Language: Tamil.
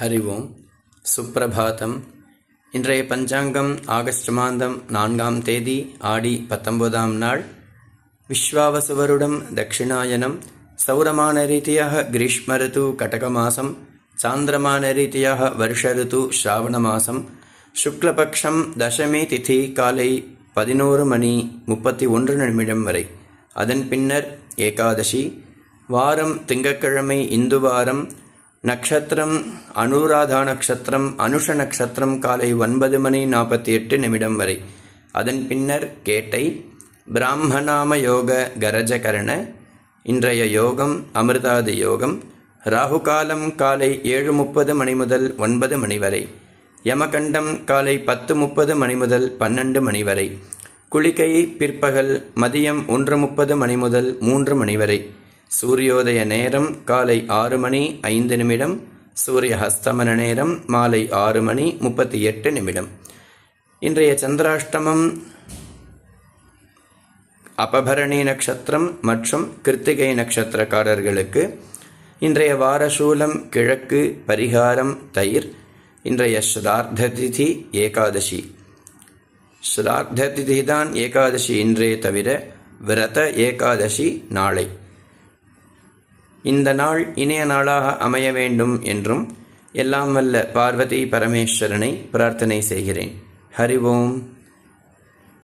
ஹரி ஓம். சுப்பிரபாதம். இன்றைய பஞ்சாங்கம் ஆகஸ்ட் மாதம் 4ஆம் தேதி ஆடி 19ஆம் நாள். விஸ்வாவசு வருடம் தட்சிணாயனம். சௌரமான ரீதியாக கிரீஷ்ம ரிது கடக மாசம். சாந்திரமான ரீதியாக வருஷ ரிது ஸ்ராவண மாசம். சுக்லபக்ஷம் தசமி திதி காலை 11:31 வரை. அதன் பின்னர் ஏகாதசி. வாரம் திங்கட்கிழமை இந்து வாரம். நக்ஷத்திரம் அனுராதா நக்ஷத்திரம். அனுஷ நக்ஷத்திரம் காலை 9:48 வரை. அதன் பின்னர் கேட்டை. பிராமணாம யோக கரஜகரண. இன்றைய யோகம் அமிர்தாதி யோகம். ராகுகாலம் காலை 7:30 முதல் 9 வரை. யமகண்டம் காலை 10:30 முதல் 12 வரை. குளிகை பிற்பகல் மதியம் 1:30 முதல் 3 வரை. சூரியோதய நேரம் காலை 6:05. சூரிய ஹஸ்தமன நேரம் மாலை 6:38. இன்றைய சந்திராஷ்டமம் அபபரணி நட்சத்திரம் மற்றும் கிருத்திகை நட்சத்திரக்காரர்களுக்கு. இன்றைய வாரசூலம் கிழக்கு. பரிகாரம் தயிர். இன்றைய ஸ்ரார்த்த திதி ஏகாதசி. ஸ்ரார்த்த திதி தான் ஏகாதசி இன்றே தவிர விரத ஏகாதசி நாளை. இந்த நாள் இனிய நாளாக அமைய வேண்டும் என்றும் எல்லாம் வல்ல பார்வதி பரமேஸ்வரனை பிரார்த்தனை செய்கிறேன். ஹரி ஓம்.